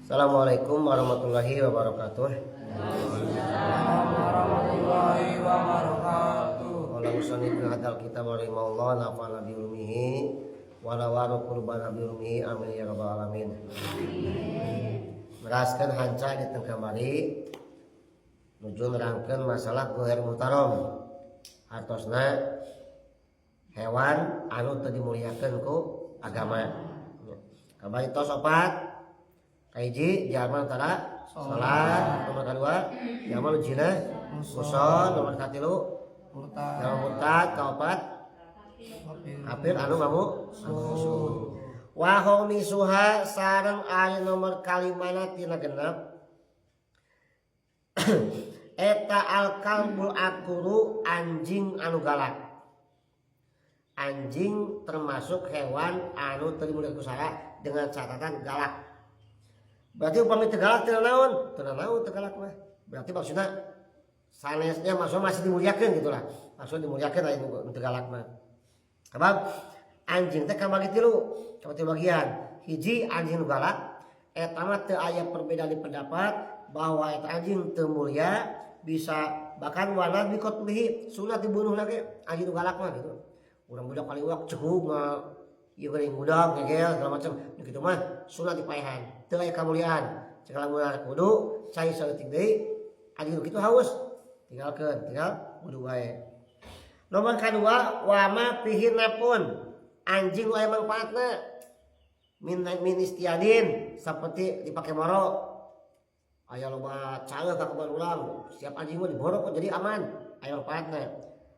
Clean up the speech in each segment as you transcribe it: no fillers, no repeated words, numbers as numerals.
Assalamualaikum warahmatullahi wabarakatuh. Warahmatullahi wabarakatuh. Qala musannif hadal kitab rahimahullah nafa'ana bi ilmihi wa nawaru qurbana bi ilmihi amin ya rabbal alamin. Meraskeun hanca di tengah kamari nuju nerangkeun masalah goher muhtaram. Hartosna hewan anu teu dimuliakeun ku agama. Kamari tos opat kaiji jalma antara salat, nomor kedua jalma zina, muson, nomor katilu jalma murtad, kaopat kafir anu ngamu musuh. Wa honi suha sareng aya nomor kalimana tina genep eta al kalbul akuru anjing anu galak. Anjing termasuk hewan anu teu dimuliakeun kusara dengan catatan galak. Berarti upami tegalak teu naon tegalak mah. Berarti maksudna sanesnya maksudnya masih dimuliakeun gitulah. Maksudnya dimuliakeun lain tegalak mah. Sabab anjing teh kabagi tilu bagian. Hiji anjing nu galak eta mah teu aya perbedaan di pendapat bahwa eta anjing teu mulia bisa bahkan wala bikotlihi sunat dibunuh lagi anjing nu galak mah gitu. Urang budak kaliwak cehug mah ieu geuning budak ngegel segala macam kitu mah sunat dipaehan. Teu aya kamuliaan. Cekala mulai wudu cai saeutik deui anjing kitu haus tinggalkeun tinggal wudu wae. Nomor kadua wa ma fihi napun anjing aya manfaatna min istiadin saperti dipake moro. Aya loba caeuh ka kuban ulang setiap anjing mah diboro kok jadi aman aya manfaatna.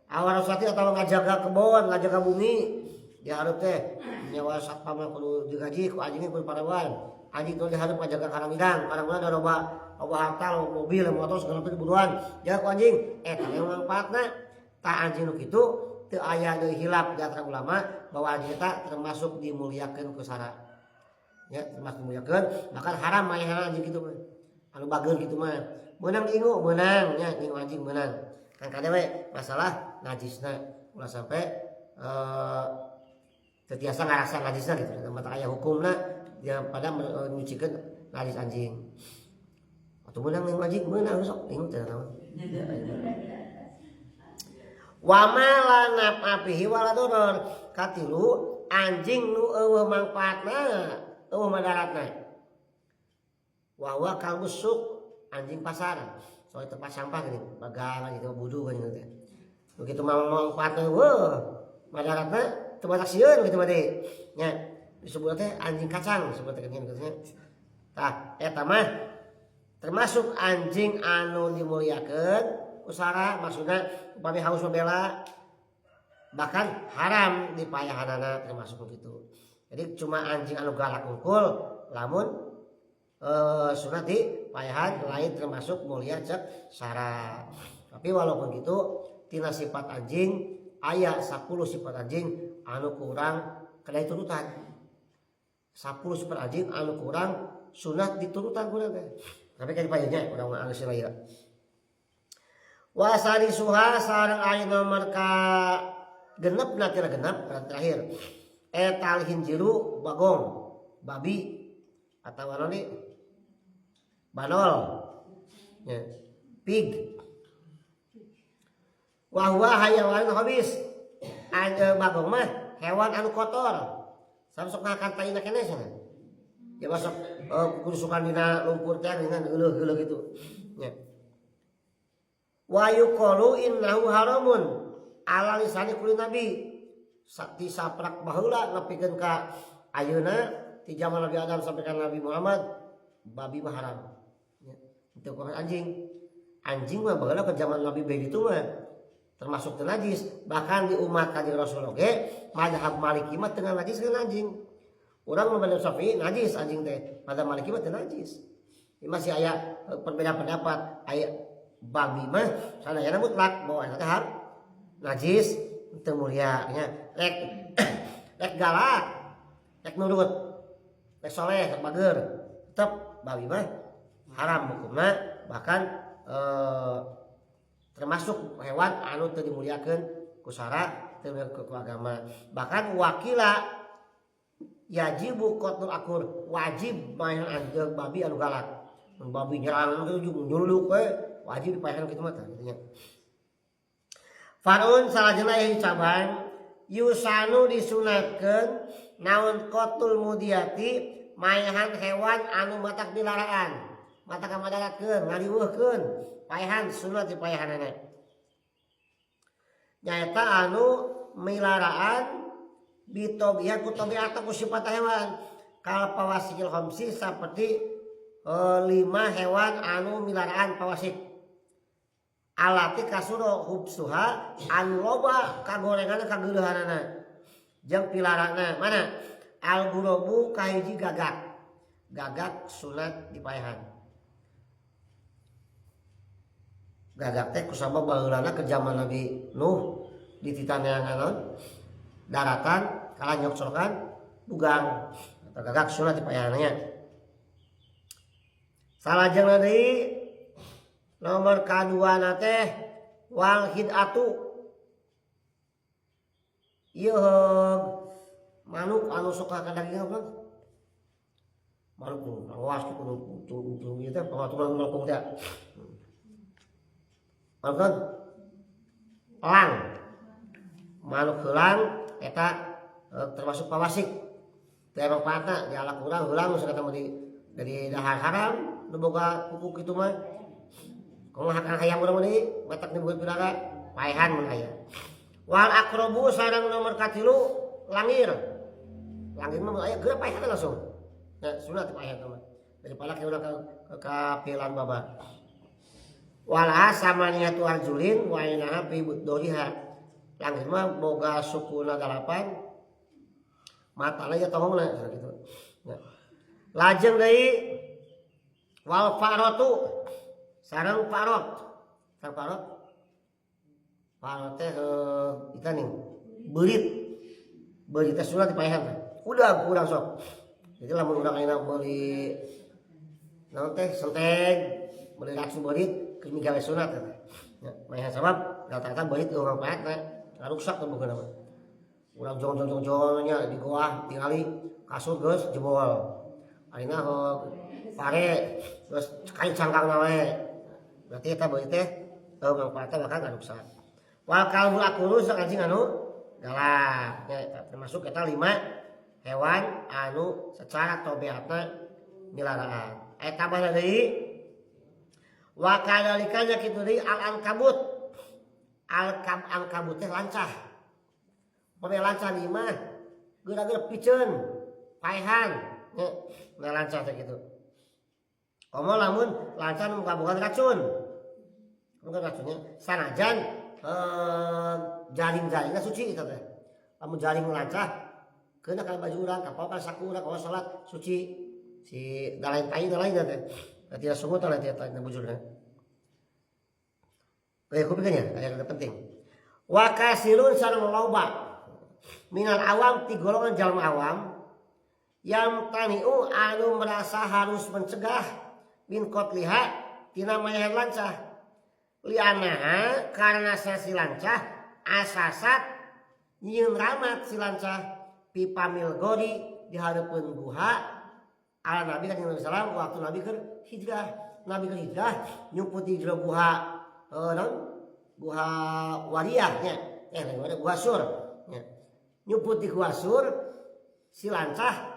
Awarosati atawa ngajaga kebon ngajaga bumi dihareup teh nyawa satpam kudu digaji ku anjing kudu parawan. Anjing itu diharap ngajaga karangidang, kadang-kadang ada loba harta, mobil, motor segala macam buruan. Jaga ku anjing, eta yang manfaatna. Tak anjing nu kitu teu aya deui hilap di antara ulama bahwa anjing eta termasuk dimuliakeun ku sara. Ya, termasuk dimuliakeun, bahkan haram mayahan anjing kitu mah. Anu bageun kitu mah. Meunang diingu, meunang nya ingu anjing meunang. Kan kada we masalah najisna ulah sampai tetiasa ngarasa najisna gitu. Mata aya hukumna yang pada menyucikan najis anjing. Atau menang yang anjing menang sok ingat teh naon. Wa ma lana apihi wala doror katilu anjing nu eueuh mangpaatna eueuh madaratna. Wa wa kalbusuk anjing pasar. Soal tempat sampah gini, bagal gitu budu kan gitu. Begitu mangpaatna eueuh madaratna teu batak sieun kitu mah deui. Nya disebut teh anjing kacang sebutnya katanya. Tah eta mah termasuk anjing anu dimuliakeun usara maksudna upami haus membela bahkan haram dipayahanana termasuk begitu. Jadi cuma anjing anu galak unggul lamun sunat dipayahan lain termasuk mulia cek syarat. Tapi walaupun gitu tina sifat anjing aya 10 sifat anjing anu kurang kada turutan. 10 sifat anjing anu kurang sunat diturutan kurang teh. Tapi kan payahnya urang anu silaya. Wa sari suha sareng aya nomor ka genepna tira genep terakhir. Etal hinjiru bagong babi atawa naon ni banol. Ya. Pig. Wa huwa hayawan habis. Bagong mah hewan anu kotor. Samsok ngakan taina keneh sana. Ya masuk kurusukan dina lumpur teh dengan geuleuh-geuleuh gitu. Nya. Wa yuqalu innahu haramun ala lisani kulli nabi. Sakti saprak baheula nepikeun ka ayeuna ti zaman Nabi Adam sampai ka Nabi Muhammad babi mah haram. Nya. Itu kok anjing. Anjing mah baheula ke zaman Nabi bae itu mah termasuk najis. Bahkan di umat Kanjeng Rasul oge mazhab Maliki mah teu najis keun anjing. Urang mah mazhab Syafi'i najis anjing teh. Mazhab Maliki mah teu najis. Ini masih aya perbedaan pendapat. Aya babi mah sadayana mutlak bahwa eta teh najis teu mulia nya. Rek galak, rek nurut, rek soleh, rek bageur. Tetep babi mah haram hukumna bahkan termasuk hewan anu teu dimuliakeun ku sara teu ku agama. Bahkan wakila yajibu qatlul akur wajib main anjeun babi anu galak. Mun babi nyerang teh nyuluk we wajib dipaehan kitu mah tah gitu nya. Farun salajengna ieu cabang yusanu disunatkeun naon qatul mudiati maehan hewan anu matak dilaraan. Matak kamadarakeun ngariweuhkeun paehan sunat dipaehanana. Nyaeta anu milaraan bitobihan ku tobiat ku sifat hewan kal pawasikil khamsi saperti 5 hewan anu milaraan pawasik alati kasuro hubsuha anu loba kagorengan kageuleuhanana jeung pilarana mana al gurobu kahiji gagak sunat dipaehan gagak teh kusabab baheulana ke zaman Nabi Nuh di titaneangan daratan kala nyoksorokan dugang atau gagak sunat dipaehannya salajengna deui nomor kadua teh wal hidatu ieu manuk anu sok ka daging apa manuk lawas ku ujung ieu teh pangaturan melengkung teh manuk elang manuk heulang eta termasuk pawasik teh manfaatna dialak urang heulang sakata mah dari dahar haram nu boga kuku kitu mah komo hakan hayam urang deui batak di buat piraga paehan mun aya wal aqrabu sareng nomor katilu langir mah aya geura paehan langsung ya sunat paehan mah daripada ke urang ka pilan babar wal asamaniyatu arjulin wa inaha fi buddoriha langir mah boga sukuna 8 matana ya tongongna gitu nah. Lajeng deui wal faratu sareng farot teh kita nih belit teh sunat dipaehan udah kurang sok jadi lamun urang ayeuna meuli naon teh senteg meuli raksu belit keur migawe sunat teh ya maehan sabab rata-rata belit teu manfaatna ngarusak teh bukeun mah urang jong-jong-jongnya di goah tingali kasur geus jebol ayeuna pare terus kain cangkangna we berarti eta beuli teh manfaatna bakal ngarusak wal kalbul akulus anjing anu galak ya, termasuk eta 5 hewan anu secara tobiatna milaraan eta tambahan deui wa kadalika nya kitu deui al ankabut teh lancah pame lancah 5 geura-geura piceun paehan nya lancah teh kitu komo lamun lancah nu kabogan racun bukan racunnya sanajan jaring-jaringna suci eta teh lamun jaring lancah keuna ka baju urang ka papan saku urang ka salat suci si dalain teh tidak sungut lah dia tanya bujurna kayak kupingnya aya penting wa kasirun sareng loba minal awam ti golongan jalma awam yang taniu anu merasa harus mencegah min qatliha tina mayahan lancah lianaha karena si lancah asasat nyieun ramat si lancah pipamil gori di hadapan buha ala Nabi kan sallallahu waktu Nabi keur hijrah nyumput di jero buha buha wariyah nya buha sur nya nyumput di buha sur si lancah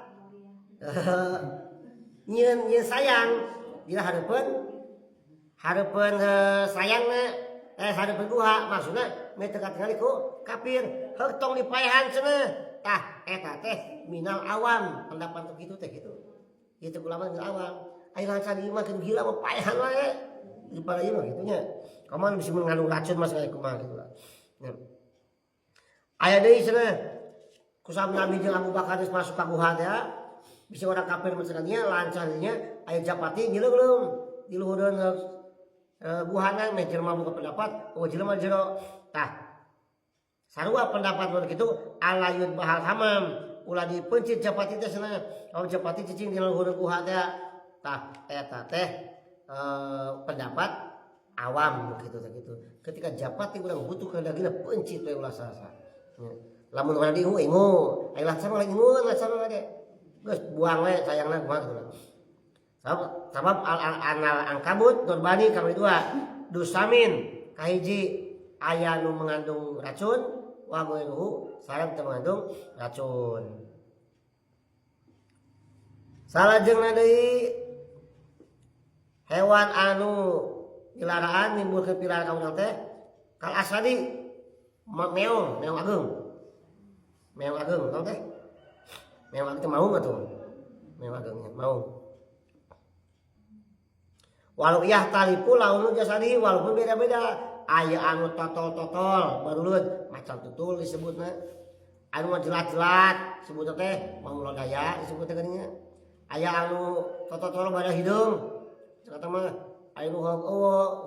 nyieun sayang di hareupeun sayangna hareupeun buha maksudna me teu katingali ku kafir heuk tong dipaehan cenah tah eta teh minal awam pendapat kitu teh kitu itu ulama awam aya lancar 5 keur gila mah paehan wae di para ieu kitu nya kaman bisa mengandung racun mas kayak kumaha kitu lah aya deui cenah kusam Nabi jeung Abu Bakar geus masuk ka guha teh bisa orang kafir maksudnya lancarnya aya japati ngileung di luhureun guhana meh jelema boga pendapat jelema jero tah sarua pendapat nu kitu alayud bahal hamam ulah dipencit japati teh cenah kalau japati cicing di luhureun guha teh tah eta teh pendapat awam kitu teh kitu ketika japati urang butuh kendagina pencit we ulah sasa lamun urang diingu aya lancar mah ingu lancar mah ge geus buang we sayangna kumaha kitu. Sabab anal angkabut nurbani kami dua dusamin kahiji aya nu mengandung racun wa ghairuhu sareng teu mengandung racun. Salajengna deui hewan anu dilaraan nimbulkeun pilar ka urang teh kal asadi meong ageung. Meong ageung tahu teh? Meong ageung teh maung atuh. Meong ageung maung. Walau iyah talipu launu jasadi walaupun beda-beda. Aya anu totol-totol baruleud macam tutul disebutna. Anu jelat-jelat disebutna teh mamula daya disebutna geuning. Aya anu totol-totol pada hidung. Kata mah aya nu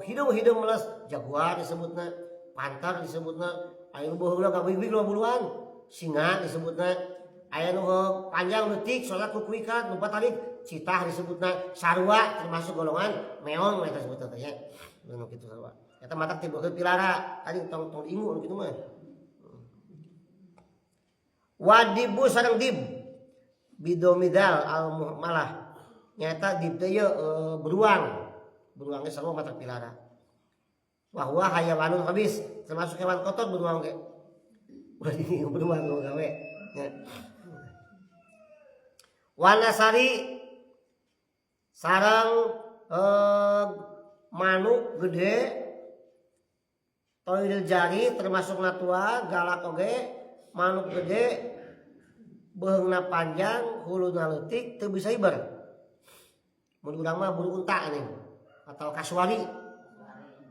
hidung meles jaguar disebutna, pantar disebutna, aya nu beuheula gabig-big 20-an, singa disebutna, aya nu panjang leutik soalna kukuikan, nu patarik citah disebutna, sarua termasuk golongan meong eta disebutna teh nya. Nu kitu sarua. Eta matak timbulkeun pilara, tadi tong ingu nu kitu mah. Wadibu sareng dib. Bidomidal al-muhmalah. Nyata dib teh beruang. Beruangnya sama matak pilara. Wahwa hayawanun habis termasuk hewan kotor beruang ge. Beruang gawe. Wanasari sarang manuk gede toil jari termasuk natua galak oge manuk gede beungna panjang huluna leutik teu bisa iber. Mun urang mah buru unta nih atau kasuari.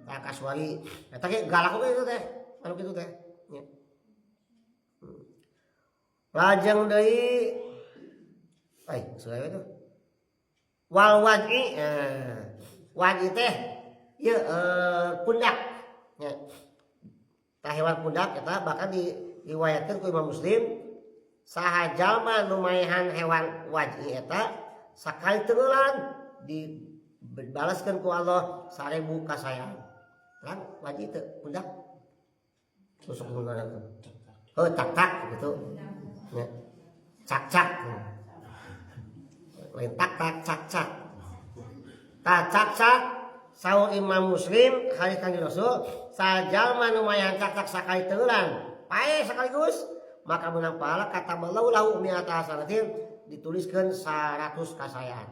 Tah kasuari eta ge galak oge itu teh, anu kitu teh. Lajeng deui sesuai itu. Wal waj'i waj'i teh ieu pundak. Nya. Tah hewan pundak eta bahkan diriwayatkeun ku Imam Muslim saha jalma nu maehan hewan waj'i eta sakali teueulan dibalaskeun ku Allah 1000 kasayaan. Kan waj'i teu pundak. Tusuk ngana teh. Oh tak-tak gitu. Ya. Cak-cak. Lain tak-tak cak-cak. Ta cak-cak saur Imam Muslim hadis Kanjeng Rasul sajalma nu mayan cak-cak sakali teueulan pae sekaligus maka menang pahala kata balau lahu mi'ata hasanatin dituliskeun 100 kasayaan.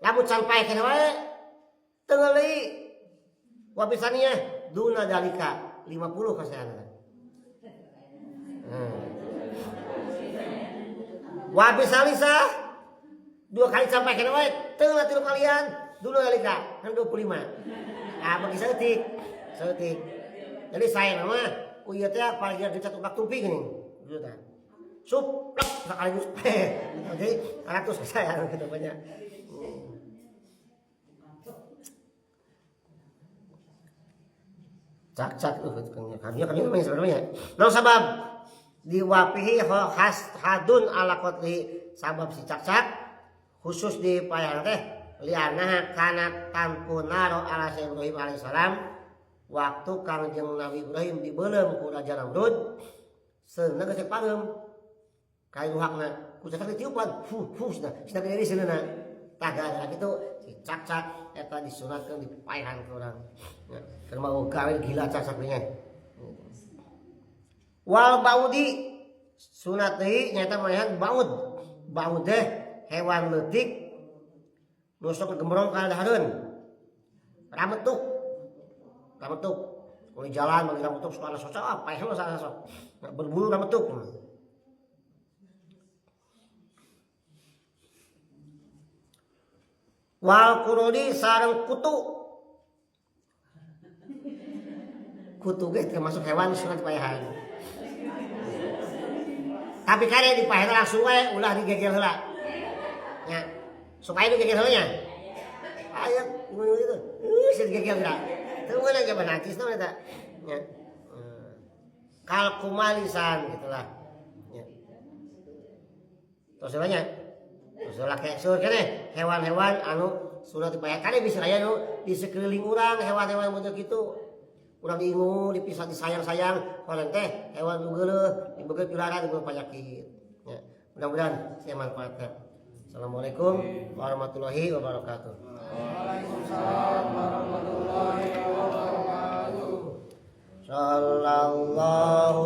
Lamun can pae keneh wae teu ngeuli wabisaniyah duna dalika 50 kasayaan. Wabisalisa 2 kali sampai keneh wae teu tilu kalian dulu dalika kan 25. Nah bagi seutik. Jadi saya mah ieu teh paling dicat udak tumpi geuning gitu tah. Sup sekaligus jadi 100 saya gitu banyak. Cak-cak kami namanya sebenarnya. Nah sabab diwapihi khas hadun ala qatli sabab si cak-cak khusus di payah teh liana kana tampunaro ala Ibrahim alaihissalam waktu Kangjeng Nabi Ibrahim dibeuleum ku Raja Namrud seuneu geus pareum kai luhakna ku cacak ditiupan cenah dari seuneu tah gara kitu si cak-cak eta disunatkeun di payahan ku urang keur mau gawe gila cacak nya wal baudi sunat deui nyaeta mayan baud teh hewan leutik nusuk gembrong ka dahareun rametuk kulit jalan bagi rametuk suara sosok apa ya salah sok berbulu rametuk wal kurodi sareng kutu ge termasuk hewan sunat payahan tapi kare di payahan langsung wae ulah digegel heula nya supaya itu gegel heula nya aya gitu sih gegel dah teu meunang jaman nacis naon eta nya kalkumalisan gitulah nya tos nya tos lake sur keneh hewan-hewan anu sunat dipayahan kade bisa aya nu di sekeliling urang hewan-hewan model kitu urang diingu dipisah disayang-sayang paling teh hewan nu geuleuh dibeugeut pilara dibeugeut panyakit nya Mudah-mudahan saya manfaatkan. Assalamualaikum warahmatullahi wabarakatuh. Waalaikumsalam warahmatullahi wabarakatuh. Sallallahu